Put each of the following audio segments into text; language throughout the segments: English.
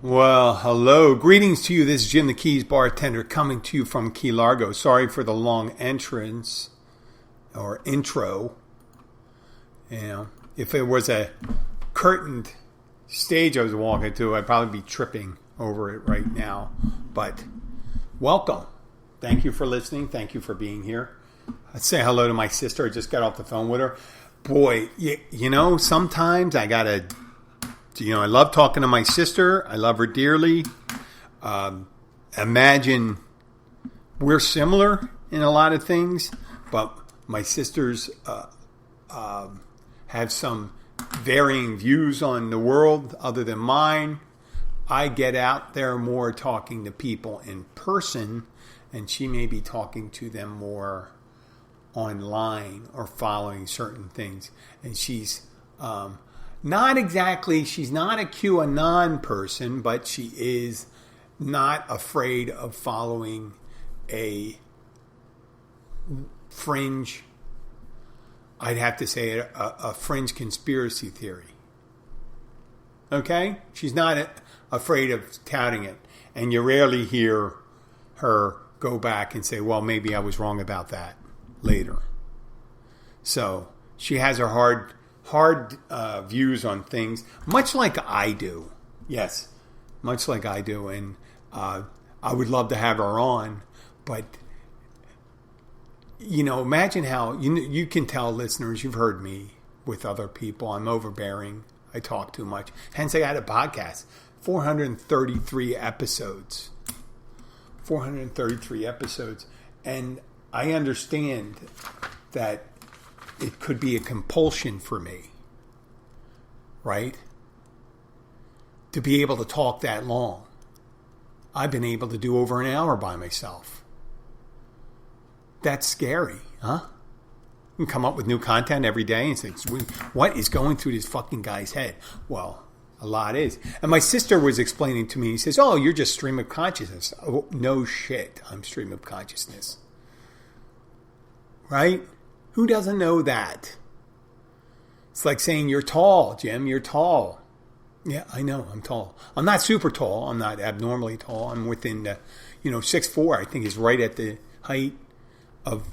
Well, hello. Greetings to you. This is Jim the Keys Bartender coming to you from Key Largo. Sorry for the long entrance or intro. You know, if it was a curtained stage I was walking to, I'd probably be tripping over it right now. But welcome. Thank you for listening. Thank you for being here. I'd say hello to my sister. I just got off the phone with her. Boy, you know, sometimes I got to... I love talking to my sister. I love her dearly. Imagine we're similar in a lot of things, but my sisters have some varying views on the world other than mine. I get out there more talking to people in person, and she may be talking to them more online or following certain things. And she's... she's not a QAnon person, but she is not afraid of following a fringe, I'd have to say a fringe conspiracy theory. Okay? She's not afraid of touting it. And you rarely hear her go back and say, well, maybe I was wrong about that later. So she has her hard views on things, much like I do. Yes, much like I do. And I would love to have her on. But, imagine how, you can tell listeners, you've heard me with other people. I'm overbearing. I talk too much. Hence, I got a podcast. 433 episodes. 433 episodes. And I understand that it could be a compulsion for me, right? To be able to talk that long. I've been able to do over an hour by myself. That's scary, huh? You can come up with new content every day and say, what is going through this fucking guy's head? Well, a lot is. And my sister was explaining to me, he says, oh, you're just stream of consciousness. Oh, no shit, I'm stream of consciousness. Right? Who doesn't know that? It's like saying you're tall, Jim. You're tall. Yeah, I know. I'm tall. I'm not super tall. I'm not abnormally tall. I'm within the, 6'4", I think is right at the height of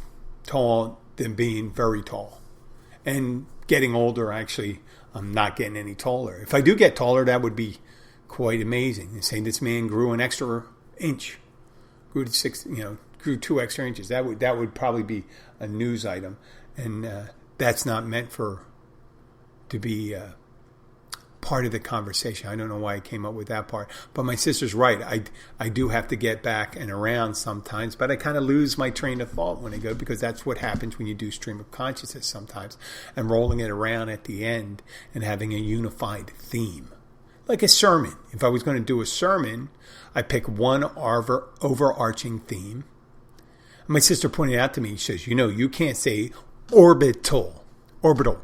tall than being very tall. And getting older, actually, I'm not getting any taller. If I do get taller, that would be quite amazing. They're saying this man grew an extra inch. Grew to grew 2 extra inches. That would probably be a news item, and that's not meant to be part of the conversation. I don't know why I came up with that part, but my sister's right. I do have to get back and around sometimes, but I kind of lose my train of thought when I go, because that's what happens when you do stream of consciousness sometimes, and rolling it around at the end and having a unified theme. Like a sermon. If I was going to do a sermon, I pick one overarching theme. My sister pointed out to me, she says, you can't say orbital. If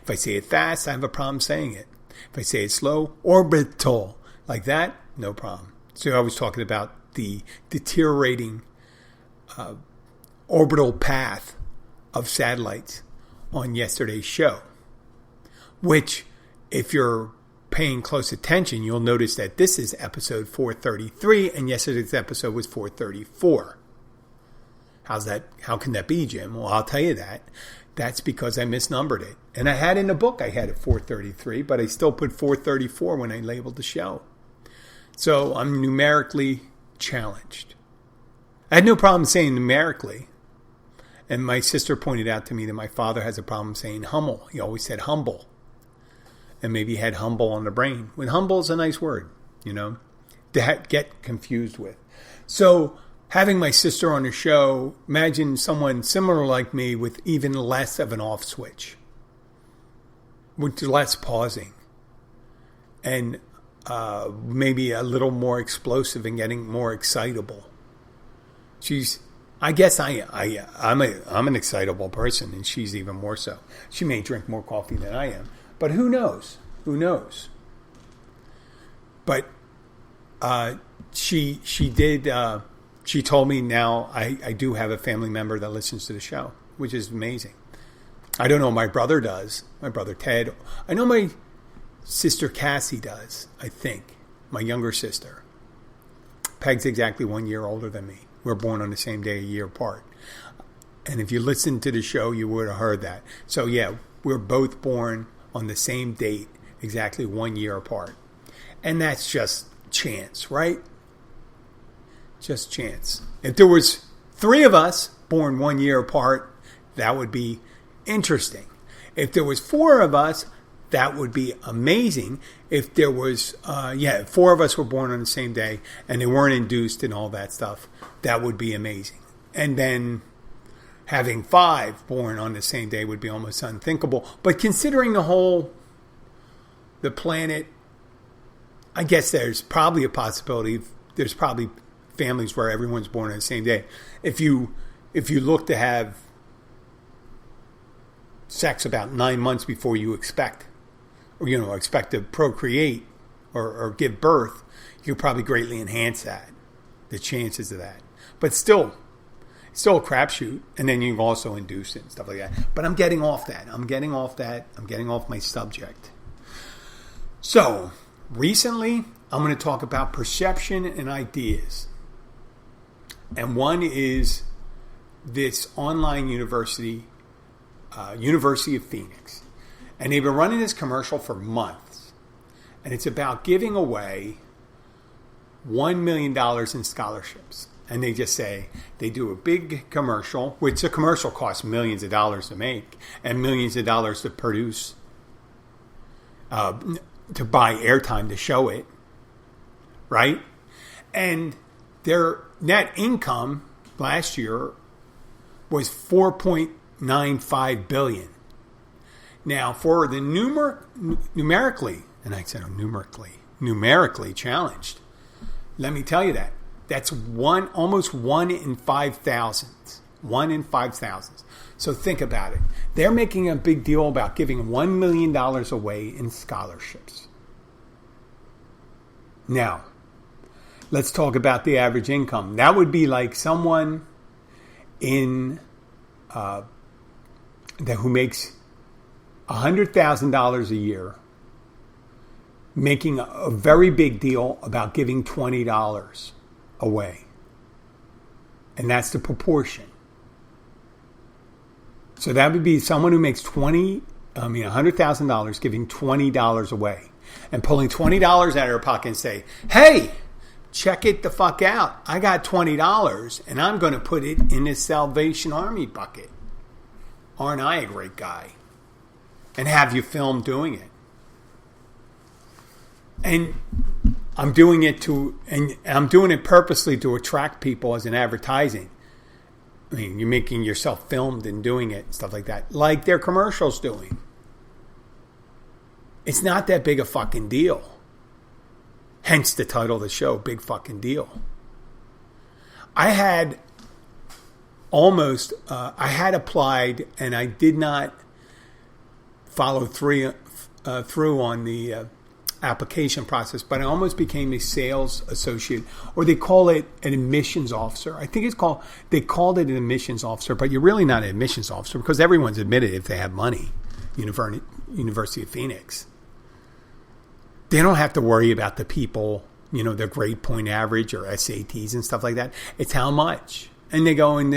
I say it fast, I have a problem saying it. If I say it slow, orbital. Like that, no problem. So I was talking about the deteriorating orbital path of satellites on yesterday's show, which, if you're paying close attention, you'll notice that this is episode 433 and yesterday's episode was 434. How can that be, Jim? Well, I'll tell you that. That's because I misnumbered it. And I had in the book, I had it 433, but I still put 434 when I labeled the show. So I'm numerically challenged. I had no problem saying numerically. And my sister pointed out to me that my father has a problem saying humble. He always said humble. And maybe had humble on the brain. When humble is a nice word, to get confused with. So having my sister on the show, imagine someone similar like me with even less of an off switch. With less pausing. And maybe a little more explosive and getting more excitable. I guess I'm an excitable person, and she's even more so. She may drink more coffee than I am. But who knows? Who knows? But she did. She told me now I do have a family member that listens to the show, which is amazing. I don't know. My brother does. My brother Ted. I know my sister Cassie does, I think. My younger sister. Peg's exactly 1 year older than me. We're born on the same day, a year apart. And if you listened to the show, you would have heard that. So yeah, we're both born on the same date, exactly 1 year apart. And that's just chance, right? Just chance. If there was 3 of us born 1 year apart, that would be interesting. If there was 4 of us, that would be amazing. If there was, 4 of us were born on the same day and they weren't induced and all that stuff, that would be amazing. And then having 5 born on the same day would be almost unthinkable. But considering the planet, I guess there's probably a possibility. There's probably families where everyone's born on the same day. If you look to have sex about 9 months before you expect to procreate or give birth, you probably greatly enhance the chances of that. But still a crapshoot. And then you've also induced it and stuff like that. But I'm getting off that. I'm getting off my subject. So recently, I'm going to talk about perception and ideas. And one is this online university, University of Phoenix. And they've been running this commercial for months. And it's about giving away $1 million in scholarships. And they just say, they do a big commercial, which a commercial costs millions of dollars to make and millions of dollars to produce, to buy airtime to show it, right? And their net income last year was $4.95 billion. Now, for the numerically challenged, let me tell you that's almost 1 in 5,000. 1 in 5,000. So think about it. They're making a big deal about giving $1 million away in scholarships. Now, let's talk about the average income. That would be like someone who makes $100,000 a year, making a very big deal about giving $20 away. And that's the proportion. So that would be someone who makes $100,000 giving $20 away and pulling $20 out of their pocket and say, hey, check it the fuck out. I got $20 and I'm going to put it in this Salvation Army bucket. Aren't I a great guy? And have you filmed doing it. And I'm doing it purposely to attract people as an advertising. I mean, you're making yourself filmed and doing it, stuff like that, like their commercials doing. It's not that big a fucking deal. Hence the title of the show, Big Fucking Deal. I had applied and I did not follow through on the application process, but I almost became a sales associate, or they call it an admissions officer. I think they called it an admissions officer, but you're really not an admissions officer because everyone's admitted if they have money. University of Phoenix. They don't have to worry about the people, their grade point average or SATs and stuff like that. It's how much. And they go and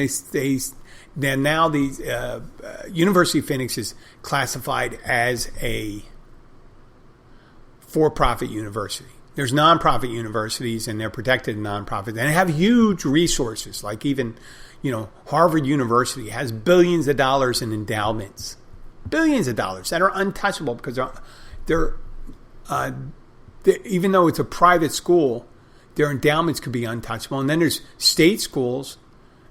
then now the University of Phoenix is classified as a for-profit university. There's nonprofit universities and they're protected nonprofit. And they have huge resources, like even, Harvard University has billions of dollars in endowments. Billions of dollars that are untouchable because they're even though it's a private school, their endowments could be untouchable. And then there's state schools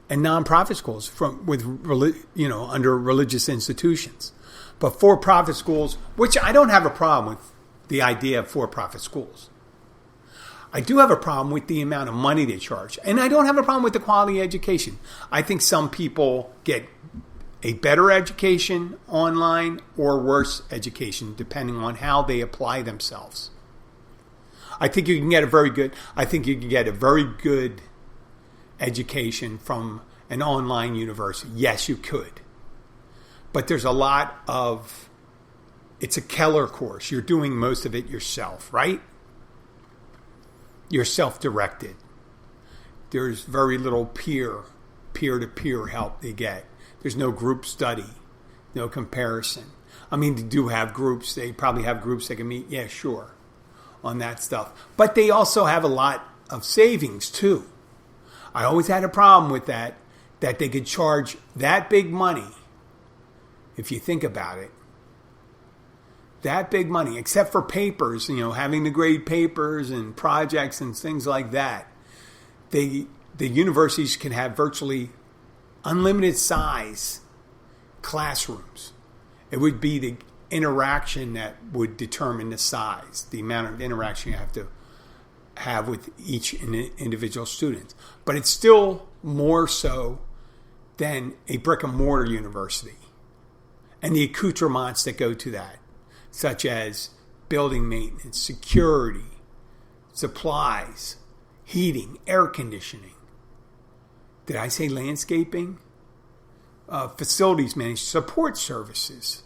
and nonprofit schools under religious institutions. But for-profit schools, which I don't have a problem with the idea of for-profit schools. I do have a problem with the amount of money they charge. And I don't have a problem with the quality of education. I think some people get a better education online or worse education depending on how they apply themselves. I think you can get a very good education from an online university. Yes, you could. But there's a lot of it's a Keller course. You're doing most of it yourself, right? You're self-directed. There's very little peer-to-peer help they get. There's no group study, no comparison. I mean, they do have groups. They probably have groups that can meet, yeah, sure, on that stuff. But they also have a lot of savings, too. I always had a problem with that they could charge that big money, if you think about it. That big money, except for papers, having to grade papers and projects and things like that. The universities can have virtually unlimited size classrooms. It would be the interaction that would determine the size, the amount of interaction you have to have with each individual student. But it's still more so than a brick and mortar university. And the accoutrements that go to that, such as building maintenance, security, supplies, heating, air conditioning. Did I say landscaping? Facilities management, support services.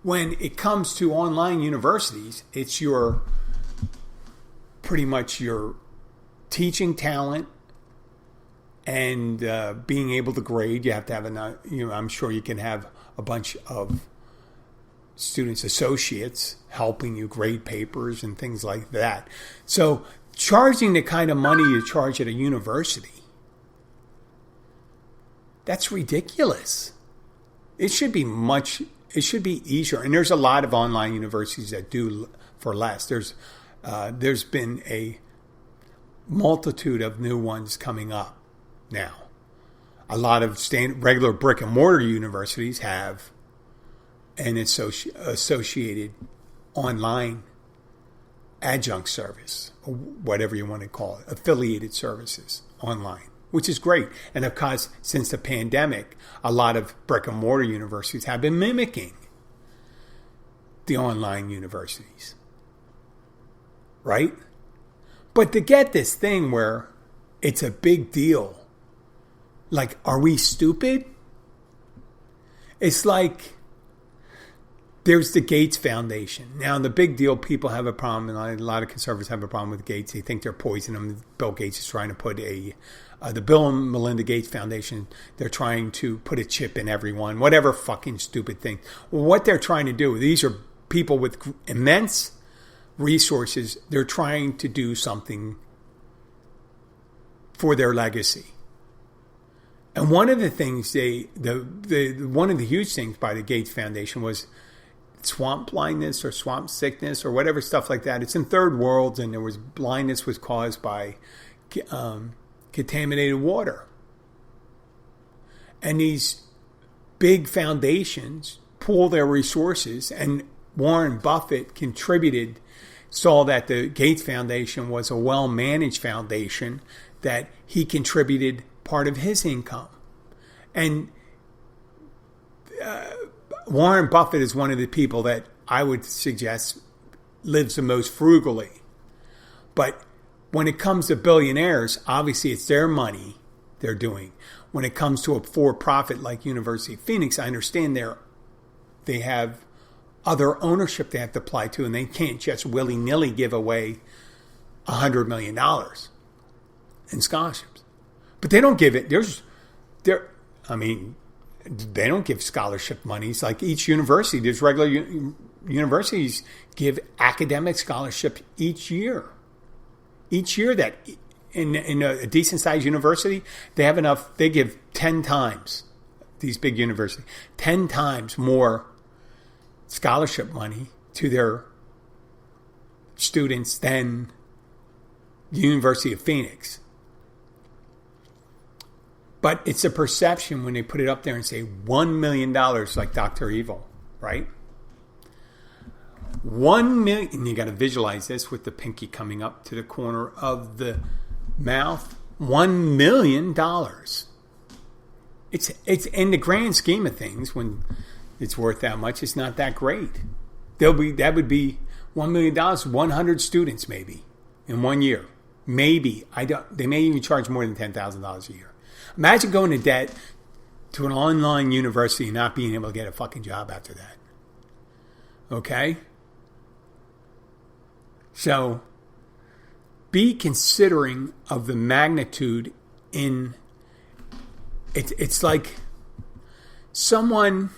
When it comes to online universities, it's pretty much your teaching talent and being able to grade. You have to have I'm sure you can have a bunch of students, associates, helping you grade papers and things like that. So charging the kind of money you charge at a university, that's ridiculous. It should be easier. And there's a lot of online universities that do for less. There's been a multitude of new ones coming up now. A lot of regular brick and mortar universities have an associated online adjunct service, or whatever you want to call it, affiliated services online, which is great. And of course, since the pandemic, a lot of brick and mortar universities have been mimicking the online universities, right? But to get this thing where it's a big deal, like, are we stupid? It's like there's the Gates Foundation. Now, the big deal, people have a problem, and a lot of conservatives have a problem with Gates. They think they're poisoning him. Bill Gates is trying to put the Bill and Melinda Gates Foundation, they're trying to put a chip in everyone, whatever fucking stupid thing. What they're trying to do, these are people with immense resources. They're trying to do something for their legacy. And one of the things one of the huge things by the Gates Foundation was swamp blindness or swamp sickness or whatever stuff like that. It's in third worlds, and blindness was caused by contaminated water. And these big foundations pool their resources, and Warren Buffett saw that the Gates Foundation was a well-managed foundation, that he contributed part of his income. And Warren Buffett is one of the people that I would suggest lives the most frugally. But when it comes to billionaires, obviously it's their money they're doing. When it comes to a for-profit like University of Phoenix, I understand they have other ownership they have to apply to, and they can't just willy-nilly give away $100 million in scholarships. But they don't give it. They don't give scholarship monies. Like each university, there's regular universities give academic scholarship each year. Each year that in a decent sized university, they have enough, they give 10 times, these big universities, 10 times more scholarship money to their students than the University of Phoenix. But it's a perception when they put it up there and say $1 million like Dr. Evil, right? 1 million, and you got to visualize this with the pinky coming up to the corner of the mouth. $1 million. It's in the grand scheme of things, when it's worth that much, it's not that great. That would be $1 million, 100 students maybe in 1 year. Maybe. They may even charge more than $10,000 a year. Imagine going to debt to an online university and not being able to get a fucking job after that. Okay? So be considering of the magnitude in it's like someone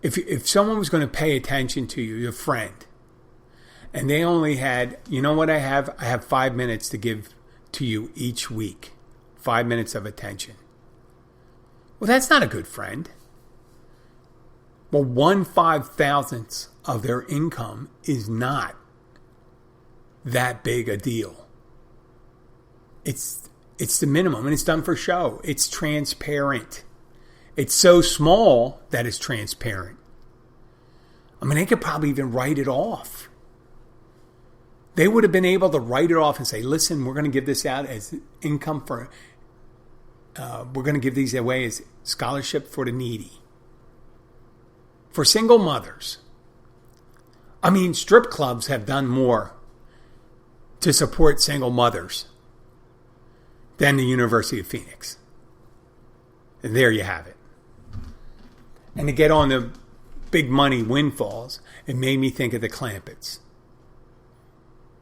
if someone was going to pay attention to you, your friend, and they only had, you know what I have 5 minutes to give to you each week. 5 minutes of attention. Well, that's not a good friend. Well, 1/5,000th of their income is not that big a deal. It's the minimum, and it's done for show. It's transparent. It's so small that it's transparent. I mean, they could probably even write it off. They would have been able to write it off and say, listen, we're going to give this out as income for, we're going to give these away as scholarship for the needy. For single mothers. I mean, strip clubs have done more to support single mothers than the University of Phoenix. And there you have it. And to get on the big money windfalls, it made me think of the Clampetts.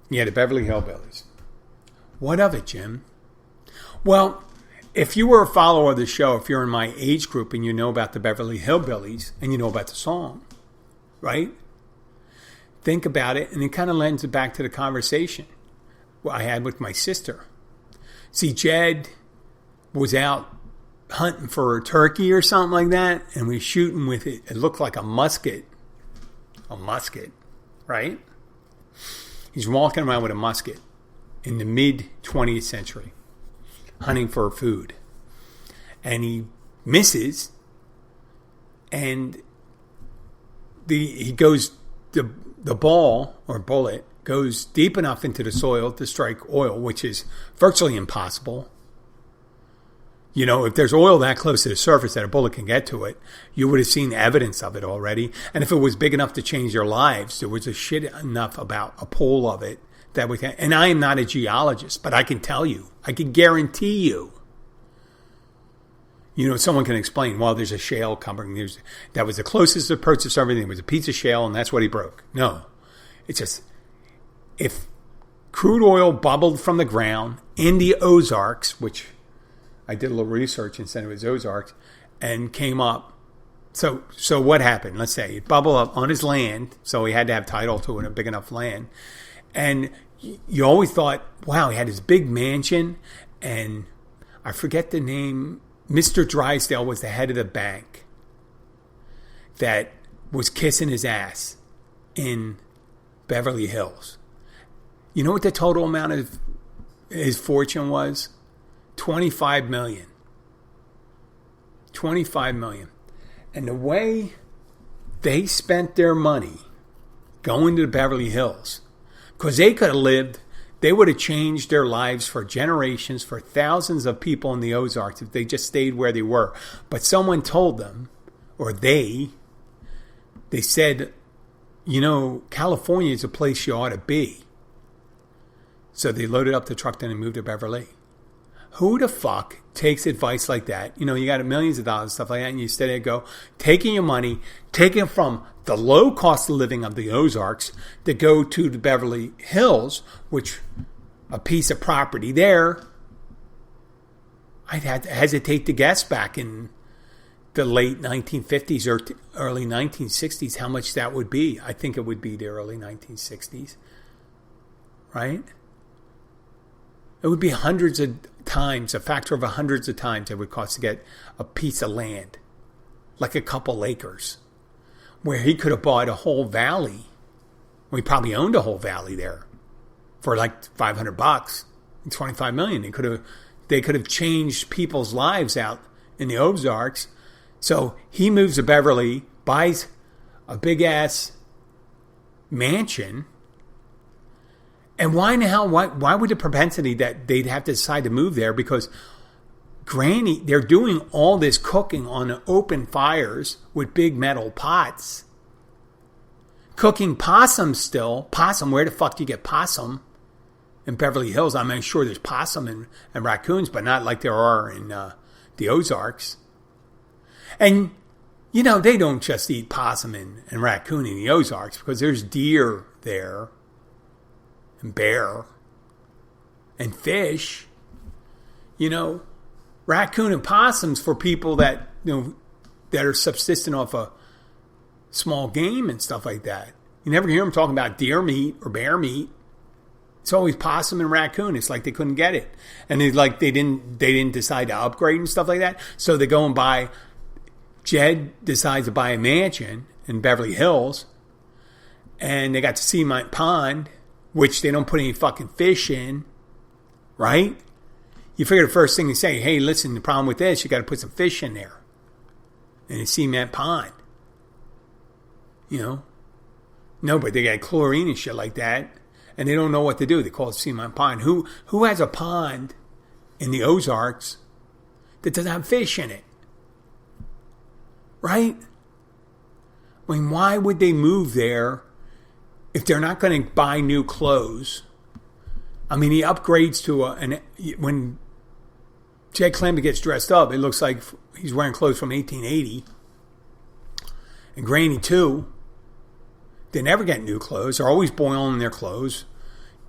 Yeah, the Beverly Hillbillies. What of it, Jim? Well, if you were a follower of the show, if you're in my age group and you know about the Beverly Hillbillies and you know about the song, right? Think about it, and it kind of lends it back to the conversation I had with my sister. See, Jed was out hunting for a turkey or something like that, and we shooting with it. It looked like a musket. A musket, right? He's walking around with a musket in the mid-20th century, hunting for food. And he misses, and the ball or bullet goes deep enough into the soil to strike oil, which is virtually impossible. You know, if there's oil that close to the surface that a bullet can get to it, you would have seen evidence of it already. And if it was big enough to change your lives, there was a shit enough about a pool of it that we can. And I am not a geologist, but I can tell you, I can guarantee you. You know, someone can explain, well, there's a shale covering. That was the closest approach to everything. It was a piece of shale, and that's what he broke. No, it's just, if crude oil bubbled from the ground in the Ozarks, which I did a little research and said it was Ozarks, and came up. So what happened? Let's say it bubbled up on his land, so he had to have title to it, a big enough land. And you always thought, wow, he had this big mansion, and I forget the name. Mr. Drysdale was the head of the bank that was kissing his ass in Beverly Hills. You know what the total amount of his fortune was? $25 million. $25 million. And the way they spent their money going to the Beverly Hills, because they could have lived, they would have changed their lives for generations, for thousands of people in the Ozarks if they just stayed where they were. But someone told them, or they said, you know, California is a place you ought to be. So they loaded up the truck then and moved to Beverly. Who the fuck takes advice like that? You know, you got millions of dollars, stuff like that, and you instead go taking your money, taking it from the low cost of living of the Ozarks to go to the Beverly Hills, which a piece of property there, I'd have to hesitate to guess back in the late 1950s or early 1960s how much that would be. I think it would be the early 1960s, right? It would be hundreds of times, a factor of hundreds of times it would cost to get a piece of land, like a couple acres, where he could have bought a whole valley. Well, he probably owned a whole valley there for like $500 and $25 million. They could have changed people's lives out in the Ozarks. So he moves to Beverly, buys a big ass mansion. And why in the hell? Why would the propensity that they'd have to decide to move there? Because Granny, they're doing all this cooking on open fires with big metal pots. Cooking possum still. Possum, where the fuck do you get possum? In Beverly Hills, I'm sure there's possum and raccoons, but not like there are in the Ozarks. And They don't just eat possum and raccoon in the Ozarks because there's deer there and bear and fish. Raccoon and possums for people that, that are subsistent off of small game and stuff like that. You never hear them talking about deer meat or bear meat. It's always possum and raccoon. It's like they couldn't get it. And they didn't decide to upgrade and stuff like that. So they go and buy, Jed decides to buy a mansion in Beverly Hills. And they got to Cement Pond, which they don't put any fucking fish in. Right? You figure the first thing they say, hey, listen, the problem with this, you got to put some fish in there. In a cement pond. No, but they got chlorine and shit like that. And they don't know what to do. They call it cement pond. Who has a pond in the Ozarks that doesn't have fish in it? Right? Why would they move there if they're not going to buy new clothes? He upgrades to when Jed Clampett gets dressed up, it looks like he's wearing clothes from 1880. And Granny too. They never get new clothes. They're always boiling their clothes.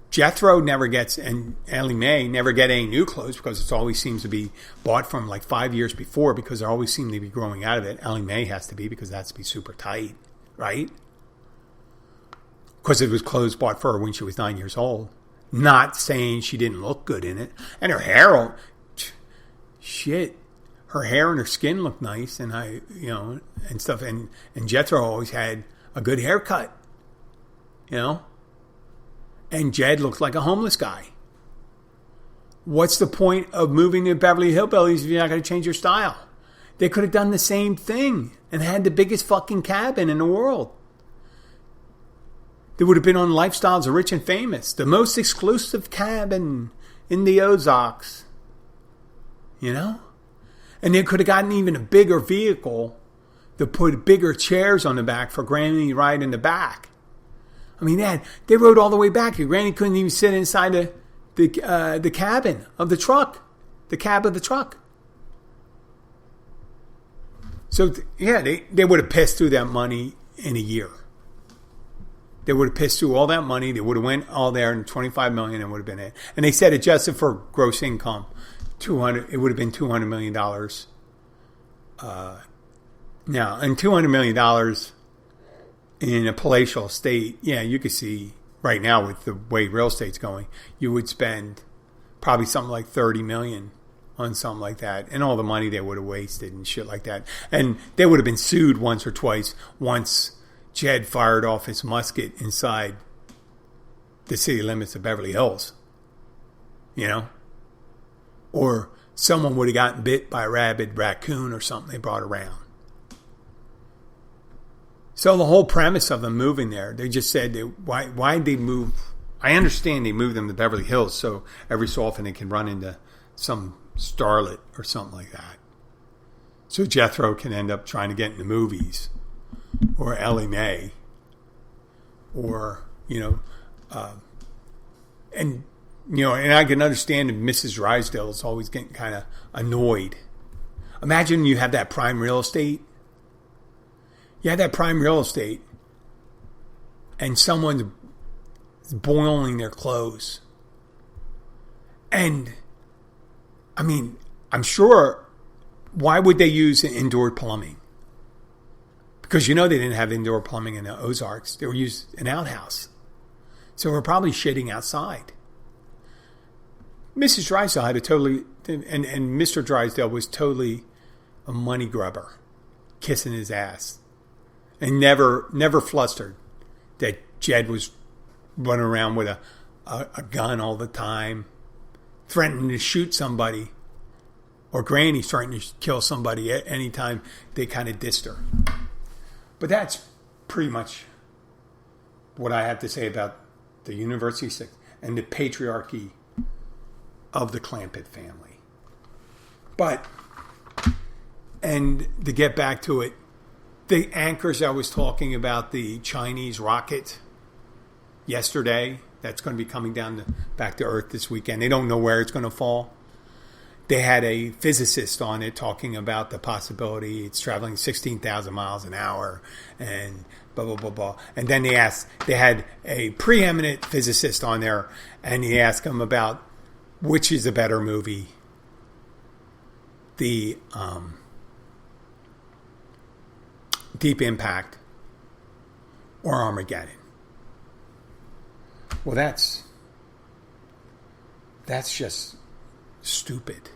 Jethro never gets, and Ellie Mae never get any new clothes because it always seems to be bought from like 5 years before because they always seem to be growing out of it. Ellie Mae has to be because it has to be super tight, right? Because it was clothes bought for her when she was 9 years old. Not saying she didn't look good in it. And her hair, her hair and her skin looked nice and and stuff. And Jethro always had a good haircut, And Jed looked like a homeless guy. What's the point of moving to Beverly Hillbillies if you're not going to change your style? They could have done the same thing and had the biggest fucking cabin in the world. They would have been on Lifestyles of Rich and Famous, the most exclusive cabin in the Ozarks. And they could have gotten even a bigger vehicle to put bigger chairs on the back for Granny to ride in the back. They rode all the way back. Granny couldn't even sit inside the cabin of the truck, the cab of the truck. So, they would have pissed through that money in a year. They would have pissed through all that money. They would have went all there and $25 million and would have been it. And they said adjusted for gross income, it would have been $200 million. Now, and $200 million in a palatial estate, you could see right now with the way real estate's going, you would spend probably something like $30 million on something like that. And all the money they would have wasted and shit like that. And they would have been sued once or twice once Jed fired off his musket inside the city limits of Beverly Hills. Or someone would have gotten bit by a rabid raccoon or something they brought around. So the whole premise of them moving there, they just said, why did they move? I understand they moved them to Beverly Hills so every so often they can run into some starlet or something like that. So Jethro can end up trying to get into movies. Or Ellie Mae. Or, and I can understand if Mrs. Drysdale is always getting kind of annoyed. Imagine you have that prime real estate. You have that prime real estate and someone's boiling their clothes. And, I'm sure, why would they use indoor plumbing? Because they didn't have indoor plumbing in the Ozarks. They were used an outhouse. So we're probably shitting outside. Mrs. Drysdale had a totally... And Mr. Drysdale was totally a money grubber. Kissing his ass. And never flustered that Jed was running around with a gun all the time. Threatening to shoot somebody. Or Granny's trying to kill somebody at any time they kind of dissed her. But that's pretty much what I have to say about the University 6 and the patriarchy of the Clampett family. But, and to get back to it, the anchors I was talking about, the Chinese rocket yesterday, that's going to be coming down back to Earth this weekend. They don't know where it's going to fall. they had a physicist on it talking about the possibility it's traveling 16,000 miles an hour and blah, blah, blah, blah. And then they had a preeminent physicist on there, and he asked him about which is a better movie, the Deep Impact or Armageddon. Well, that's just stupid.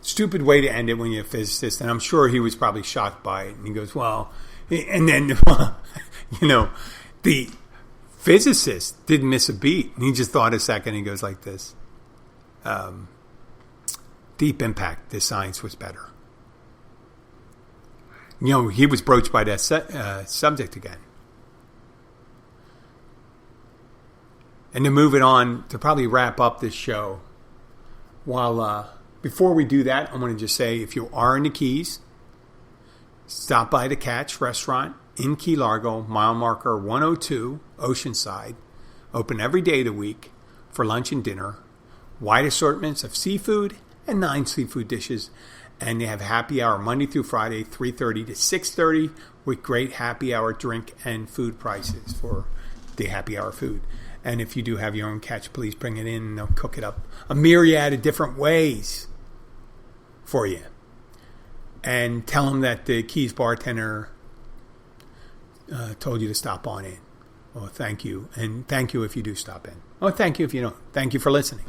Stupid way to end it when you're a physicist. And I'm sure he was probably shocked by it. And he goes, well, and then, the physicist didn't miss a beat. And he just thought a second. And he goes like this. Deep Impact, the science was better. He was broached by that subject again. And to move it on, to probably wrap up this show, before we do that, I want to just say, if you are in the Keys, stop by the Catch restaurant in Key Largo, mile marker 102, Oceanside. Open every day of the week for lunch and dinner. Wide assortments of seafood and 9 seafood dishes. And they have happy hour Monday through Friday, 3:30 to 6:30, with great happy hour drink and food prices for the happy hour food. And if you do have your own catch, please bring it in and they'll cook it up a myriad of different ways for you. And tell them that the Keys bartender told you to stop on in. Well, thank you. And thank you if you do stop in. Oh, thank you if you don't. Thank you for listening.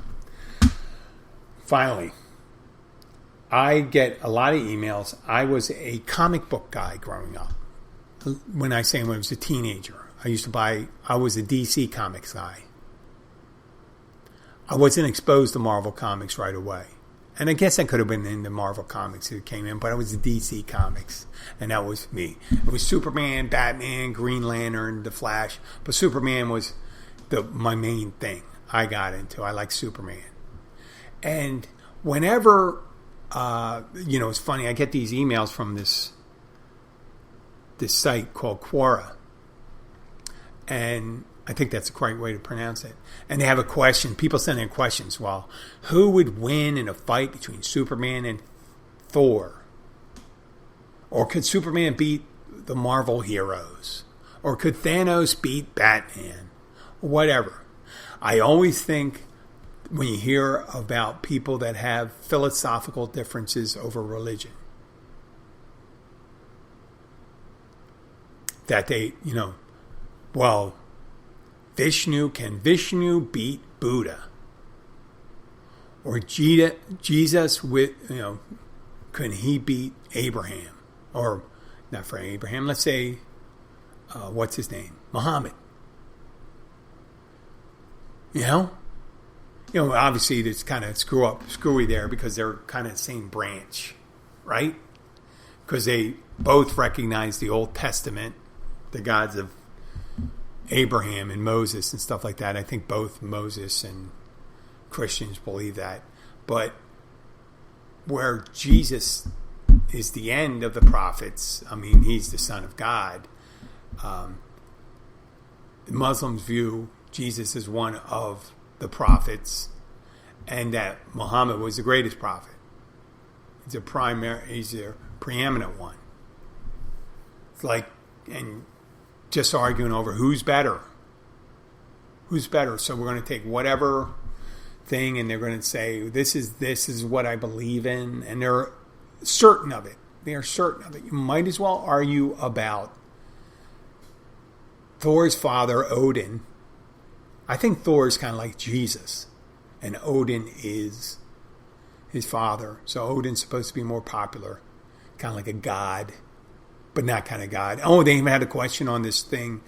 Finally, I get a lot of emails. I was a comic book guy growing up. When I was a teenager, I was a DC Comics guy. I wasn't exposed to Marvel Comics right away. And I guess I could have been into Marvel Comics if it came in, but I was a DC Comics, and that was me. It was Superman, Batman, Green Lantern, The Flash, but Superman was my main thing I got into. I like Superman. And whenever, it's funny, I get these emails from this site called Quora. And I think that's the correct way to pronounce it. And they have a question. People send in questions. Well, who would win in a fight between Superman and Thor? Or could Superman beat the Marvel heroes? Or could Thanos beat Batman? Whatever. I always think when you hear about people that have philosophical differences over religion, that they, can Vishnu beat Buddha? Or Jesus can he beat Abraham? Or not for Abraham, let's say, what's his name? Muhammad. Obviously it's kind of screwy there because they're kind of the same branch, right? Because they both recognize the Old Testament, the gods of Abraham and Moses and stuff like that. I think both Moses and Christians believe that. But where Jesus is the end of the prophets, he's the Son of God. Muslims view Jesus as one of the prophets, and that Muhammad was the greatest prophet. He's a preeminent one. It's like, and just arguing over who's better. So we're going to take whatever thing and they're going to say, this is what I believe in. And they're certain of it. They are certain of it. You might as well argue about Thor's father, Odin. I think Thor is kind of like Jesus. And Odin is his father. So Odin's supposed to be more popular. Kind of like a god. But not kind of God. Oh, they even had a question on this thing,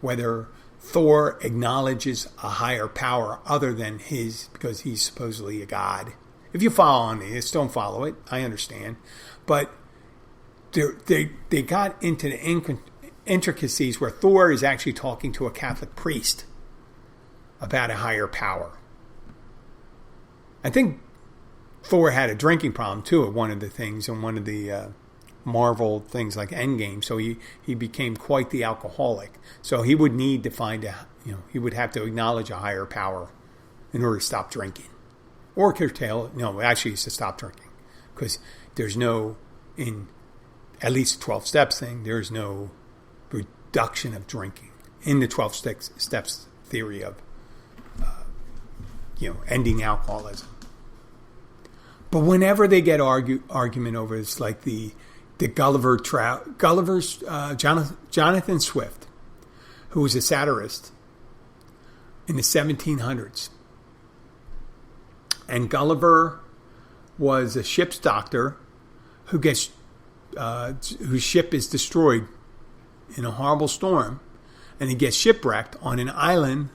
whether Thor acknowledges a higher power other than his, because he's supposedly a god. If you follow on this, don't follow it. I understand. But they got into the intricacies where Thor is actually talking to a Catholic priest about a higher power. I think Thor had a drinking problem, too, at one of the things, and one of the Marvel things like Endgame, so he became quite the alcoholic. So he would need to he would have to acknowledge a higher power in order to stop drinking. or curtail. No, actually, it's to stop drinking, because there's no, in at least 12 steps thing, there's no reduction of drinking in the 12 steps theory of ending alcoholism. But whenever they get argument over it, it's like the Gulliver's Jonathan Swift, who was a satirist in the 1700s. And Gulliver was a ship's doctor who gets whose ship is destroyed in a horrible storm, and he gets shipwrecked on an island.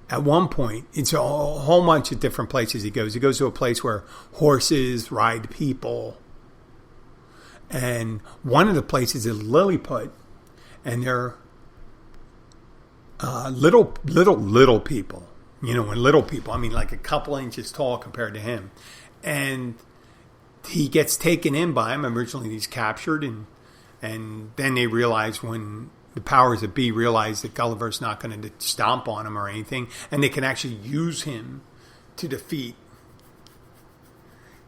At one point, it's a whole bunch of different places he goes. He goes to a place where horses ride people. And one of the places is Lilliput. And they're little people. And little people, I mean like a couple inches tall compared to him. And he gets taken in by him. Originally he's captured. And then they realize, when the powers that be realize that Gulliver's not going to stomp on him or anything, and they can actually use him to defeat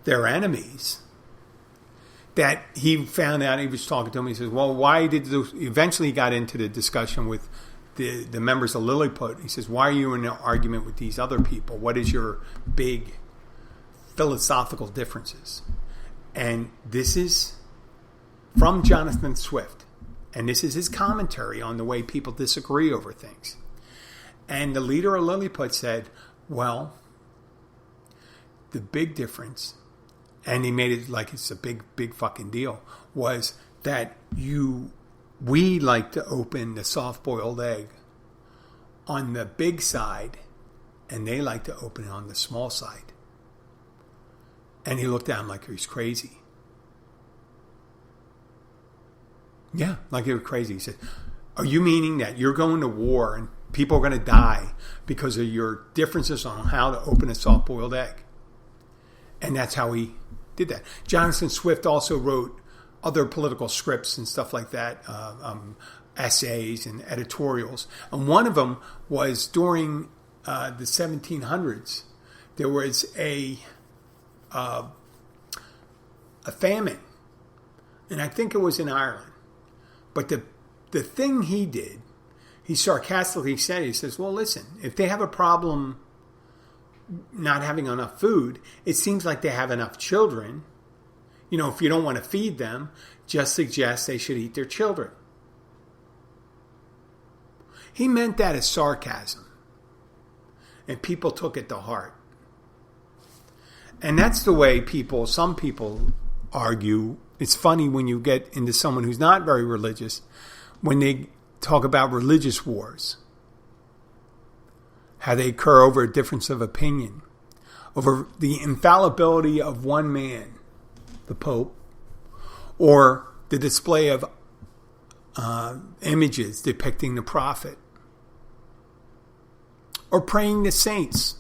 their enemies, that he found out. He was talking to him. He says, well, why did those? Eventually he got into the discussion with the members of Lilliput. He says, why are you in an argument with these other people? What is your big philosophical differences? And this is from Jonathan Swift. And this is his commentary on the way people disagree over things. And the leader of Lilliput said, well, the big difference, and he made it like it's a big fucking deal, was that we like to open the soft-boiled egg on the big side, and they like to open it on the small side. And he looked at him like he was crazy. Yeah, like he was crazy. He said, are you meaning that you're going to war and people are going to die because of your differences on how to open a soft-boiled egg? And that's how he did that. Jonathan Swift also wrote other political scripts and stuff like that, essays and editorials. And one of them was during the 1700s. There was a famine, and I think it was in Ireland. But the thing he did, he sarcastically said, he says, well, listen, if they have a problem not having enough food, it seems like they have enough children. If you don't want to feed them, just suggest they should eat their children. He meant that as sarcasm. And people took it to heart. And that's the way some people argue. It's funny when you get into someone who's not very religious, when they talk about religious wars, how they occur over a difference of opinion, over the infallibility of one man, the Pope, or the display of images depicting the prophet, or praying to saints.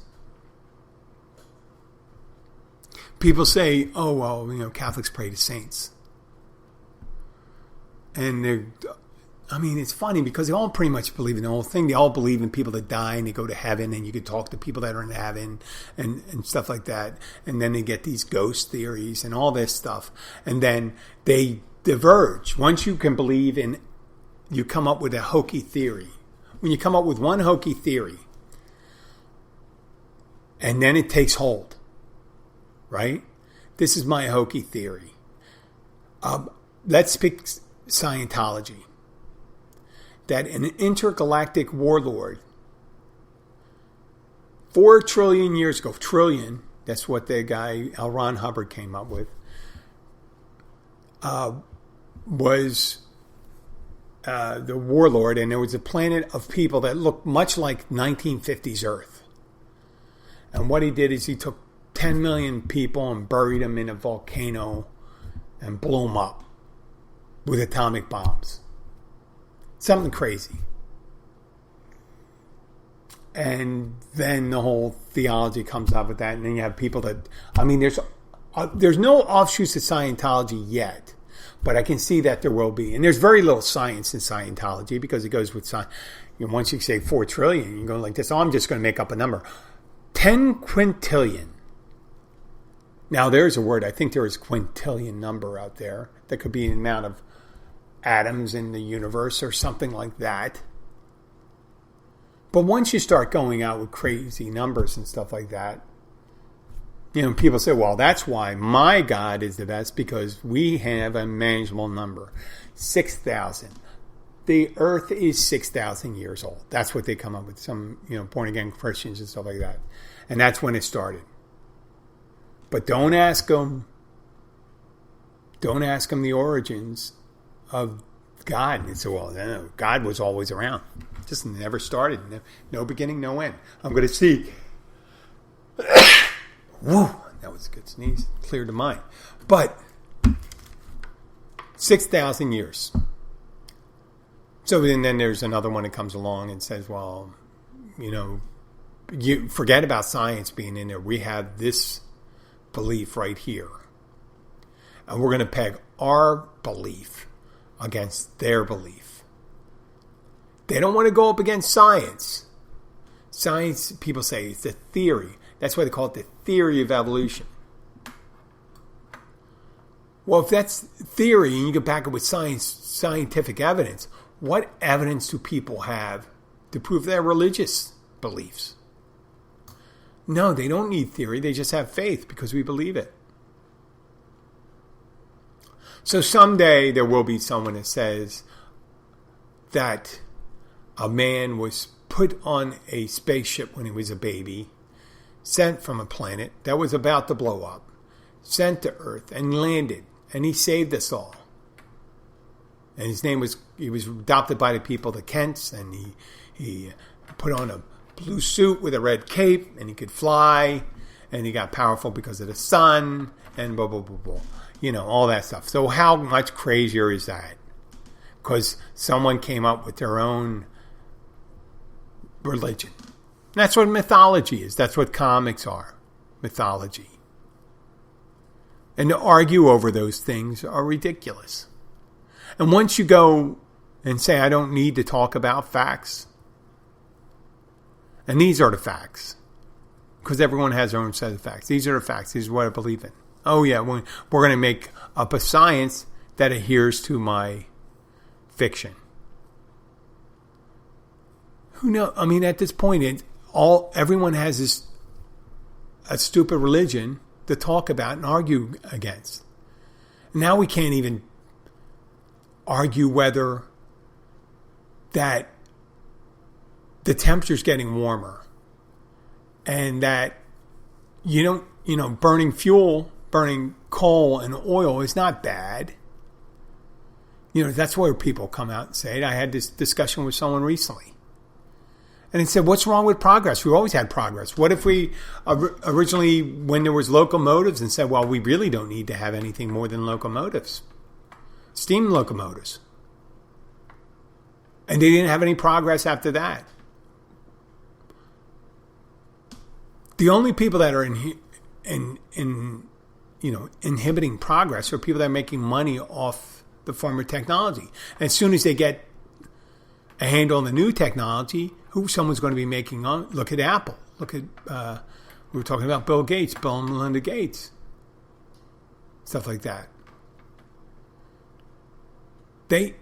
People say, oh, well, Catholics pray to saints. And it's funny because they all pretty much believe in the whole thing. They all believe in people that die and they go to heaven, and you can talk to people that are in heaven and stuff like that. And then they get these ghost theories and all this stuff. And then they diverge. Once you can believe in, you come up with a hokey theory. When you come up with one hokey theory, and then it takes hold. Right? This is my hokey theory. Let's pick Scientology. That an intergalactic warlord 4 trillion years ago, that's what the guy L. Ron Hubbard came up with, was the warlord, and there was a planet of people that looked much like 1950s Earth. And what he did is he took 10 million people and buried them in a volcano and blew them up with atomic bombs. Something crazy. And then the whole theology comes out with that. And then you have people that, there's no offshoots of Scientology yet. But I can see that there will be. And there's very little science in Scientology because it goes with science. Once you say 4 trillion, you go like this, I'm just going to make up a number. 10 quintillion Now, there's a word. I think there is a quintillion number out there. That could be the amount of atoms in the universe or something like that. But once you start going out with crazy numbers and stuff like that, people say, well, that's why my God is the best, because we have a manageable number. 6,000. The earth is 6,000 years old. That's what they come up with. Some, born-again Christians and stuff like that. And that's when it started. But don't ask them the origins of God. And say, well, no, God was always around. Just never started. No beginning, no end. I'm going to see. Woo, that was a good sneeze. Cleared the mind. But 6,000 years. So then there's another one that comes along and says, well, you forget about science being in there. We have this belief right here. And we're going to peg our belief against their belief. They don't want to go up against science. Science, people say, it's a theory. That's why they call it the theory of evolution. Well, if that's theory and you can back it with scientific evidence, what evidence do people have to prove their religious beliefs? No, they don't need theory. They just have faith because we believe it. So someday there will be someone that says that a man was put on a spaceship when he was a baby, sent from a planet that was about to blow up, sent to Earth and landed, and he saved us all. And his name was, he was adopted by the people, the Kents, and he put on a blue suit with a red cape, and he could fly, and he got powerful because of the sun, and blah, blah, blah, blah. All that stuff. So how much crazier is that? Because someone came up with their own religion. That's what mythology is. That's what comics are. Mythology. And to argue over those things are ridiculous. And once you go and say, I don't need to talk about facts, and these are the facts, because everyone has their own set of facts. These are the facts. These are what I believe in. Oh, yeah, we're going to make up a science that adheres to my fiction. Who knows? I mean, at this point, everyone has a stupid religion to talk about and argue against. Now we can't even argue whether that the temperature's getting warmer and that burning coal and oil is not bad. That's where people come out and say it. I had this discussion with someone recently. And he said, what's wrong with progress? We always had progress. What if we originally, when there was locomotives, and said, well, we really don't need to have anything more than locomotives. Steam locomotives. And they didn't have any progress after that. The only people that are inhibiting progress are people that are making money off the former technology. And as soon as they get a handle on the new technology, someone's going to be making on? Look at Apple. Look at we were talking about Bill and Melinda Gates, stuff like that. They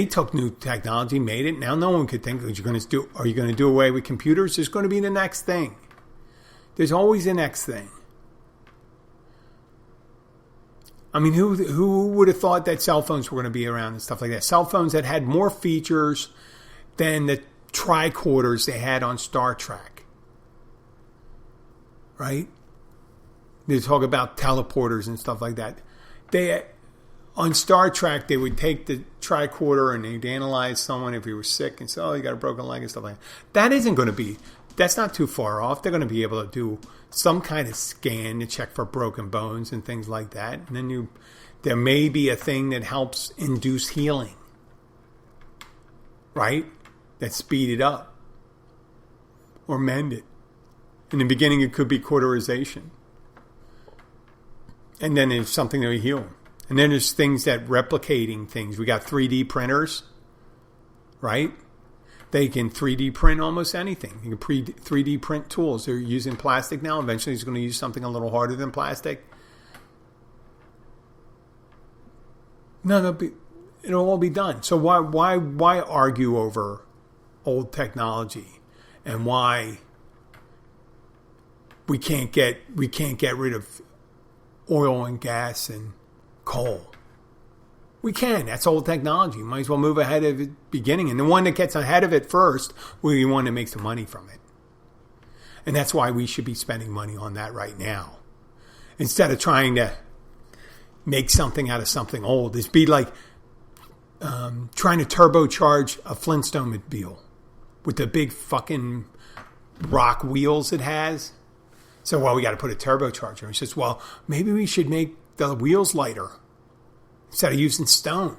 took new technology, made it. Now no one could think, are you going to do away with computers? There's going to be the next thing. There's always the next thing. I mean, who would have thought that cell phones were going to be around and stuff like that? Cell phones that had more features than the tricorders they had on Star Trek. Right? They talk about teleporters and stuff like that. On Star Trek, they would take the tricorder and they'd analyze someone if he was sick and say, oh, you got a broken leg and stuff like that. That's not too far off. They're going to be able to do some kind of scan to check for broken bones and things like that. And then there may be a thing that helps induce healing. Right? That speed it up. Or mend it. In the beginning, it could be cauterization. And then there's something that will heal. And then there's things that replicating things. We got 3D printers. Right? They can 3D print almost anything. You can 3D print tools. They're using plastic now. Eventually, it's going to use something a little harder than plastic. No, it'll all be done. So why argue over old technology and why we can't get rid of oil and gas and coal? We can. That's old technology. Might as well move ahead of the beginning. And the one that gets ahead of it first will be the one that makes the money from it. And that's why we should be spending money on that right now. Instead of trying to make something out of something old. It'd be like trying to turbocharge a Flintstone mobile with the big fucking rock wheels it has. So, well, we got to put a turbocharger. He says, well, maybe we should make the wheels lighter instead of using stone.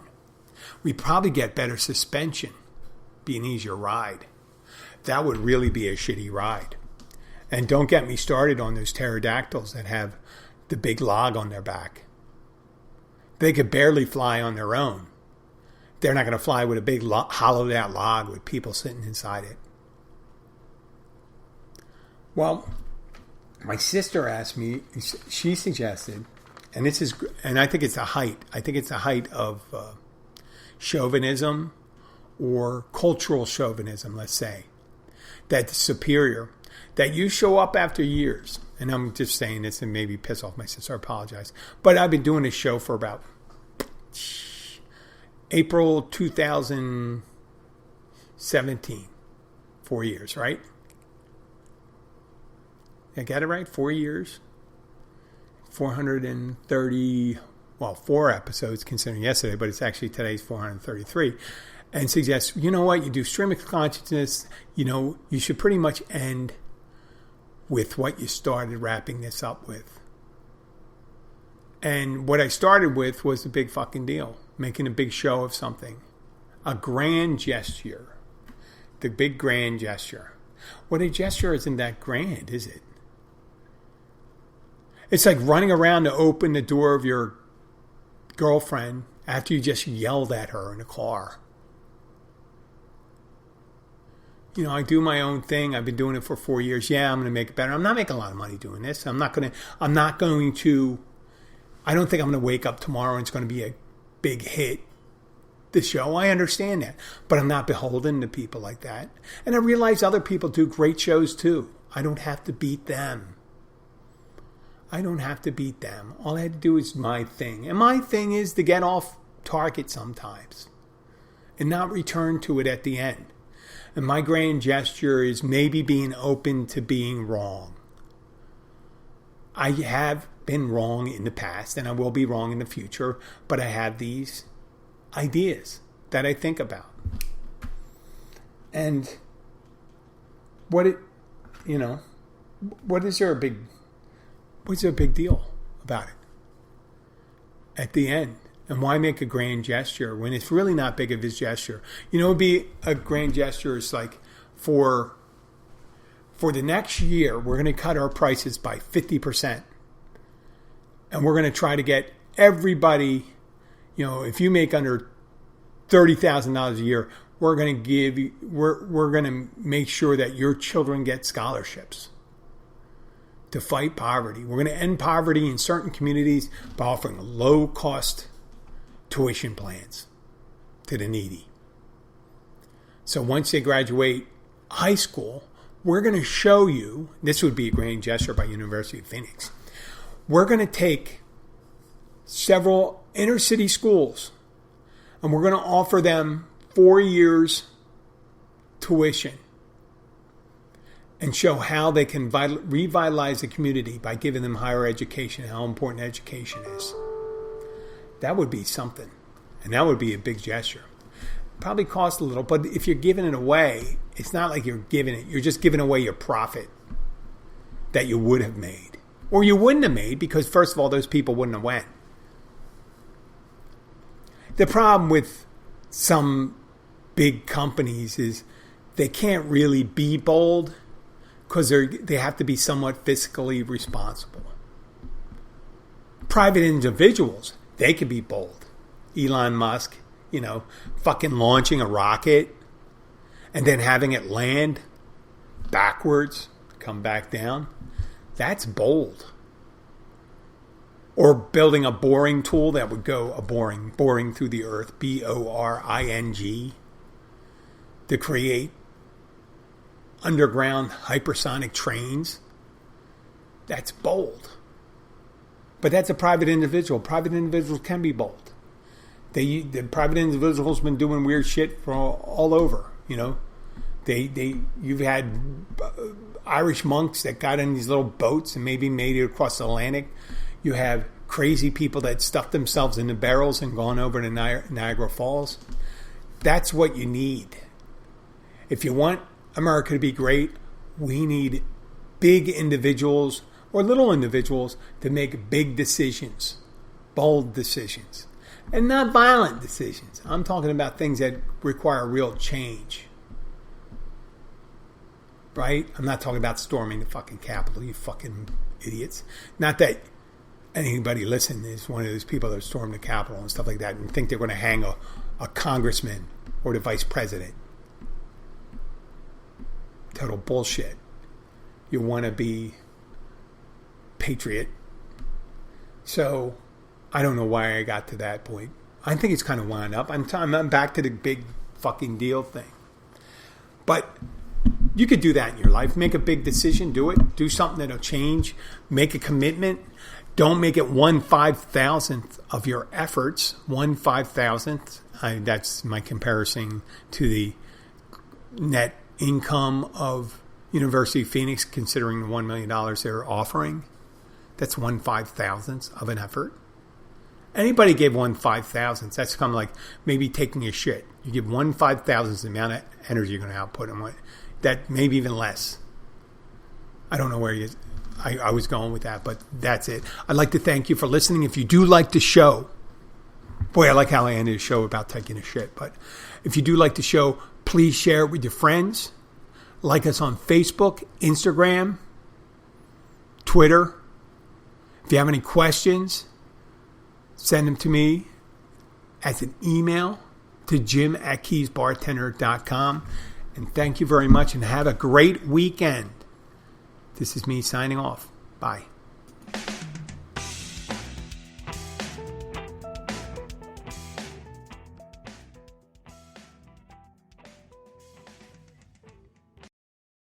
We'd probably get better suspension, be an easier ride. That would really be a shitty ride. And don't get me started on those pterodactyls that have the big log on their back. They could barely fly on their own. They're not going to fly with a big hollowed out log with people sitting inside it. Well, my sister asked me, she suggested, and I think it's a height. I think it's a height of chauvinism or cultural chauvinism, let's say, that's superior, that you show up after years. And I'm just saying this and maybe piss off my sister. I apologize. But I've been doing this show for about April 2017. 4 years, right? I got it right? 4 years. 430, well, 4 episodes considering yesterday, but it's actually today's 433. And suggests, you know what? You do stream of consciousness, you should pretty much end with what you started wrapping this up with. And what I started with was a big fucking deal. Making a big show of something. A grand gesture. The big grand gesture. Well, a gesture isn't that grand, is it? It's like running around to open the door of your girlfriend after you just yelled at her in the car. I do my own thing. I've been doing it for 4 years. Yeah, I'm going to make it better. I'm not making a lot of money doing this. I don't think I'm going to wake up tomorrow and it's going to be a big hit, the show. I understand that. But I'm not beholden to people like that. And I realize other people do great shows too. I don't have to beat them. All I had to do is my thing. And my thing is to get off target sometimes and not return to it at the end. And my grand gesture is maybe being open to being wrong. I have been wrong in the past and I will be wrong in the future, but I have these ideas that I think about. And what's there a big deal about it at the end? And why make a grand gesture when it's really not big of a gesture? It would be a grand gesture is like for the next year, we're going to cut our prices by 50%. And we're going to try to get everybody, if you make under $30,000 a year, we're going to make sure that your children get scholarships to fight poverty. We're going to end poverty in certain communities by offering low-cost tuition plans to the needy. So once they graduate high school, we're going to show you, this would be a grand gesture by University of Phoenix, we're going to take several inner city schools and we're going to offer them 4 years tuition and show how they can revitalize the community by giving them higher education, how important education is. That would be something. And that would be a big gesture. Probably cost a little, but if you're giving it away, it's not like you're giving it. You're just giving away your profit that you would have made. Or you wouldn't have made because, first of all, those people wouldn't have went. The problem with some big companies is they can't really be bold because they have to be somewhat fiscally responsible. Private individuals, they can be bold. Elon Musk, fucking launching a rocket and then having it land backwards, come back down, that's bold. Or building a boring tool that would go boring through the earth, boring, to create underground hypersonic trains. That's bold. But that's a private individual. Private individuals can be bold. The private individual's been doing weird shit for all over, you know. You've had Irish monks that got in these little boats and maybe made it across the Atlantic. You have crazy people that stuffed themselves into barrels and gone over to Niagara Falls. That's what you need. If you want America to be great, we need big individuals or little individuals to make big decisions, bold decisions, and not violent decisions. I'm talking about things that require real change. Right? I'm not talking about storming the fucking Capitol, you fucking idiots. Not that anybody listening is one of those people that storm the Capitol and stuff like that and think they're going to hang a congressman or the vice president. Total bullshit. You want to be patriot. So I don't know why I got to that point. I think it's kind of wound up. I'm back to the big fucking deal thing. But you could do that in your life. Make a big decision. Do it. Do something that'll change. Make a commitment. Don't make it 1/5,000th of your efforts. 1/5,000th. That's my comparison to the net income of University of Phoenix, considering the $1 million they're offering. That's 1/5,000th of an effort. Anybody gave 1/5,000th. That's kind of like maybe taking a shit. You give 1/5,000th the amount of energy you're going to output, and that maybe even less. I don't know where I was going with that, but that's it. I'd like to thank you for listening. If you do like the show, boy, I like how I ended the show about taking a shit. But if you do like the show, please share it with your friends. Like us on Facebook, Instagram, Twitter. If you have any questions, send them to me as an email to jim@keysbartender.com. And thank you very much and have a great weekend. This is me signing off. Bye.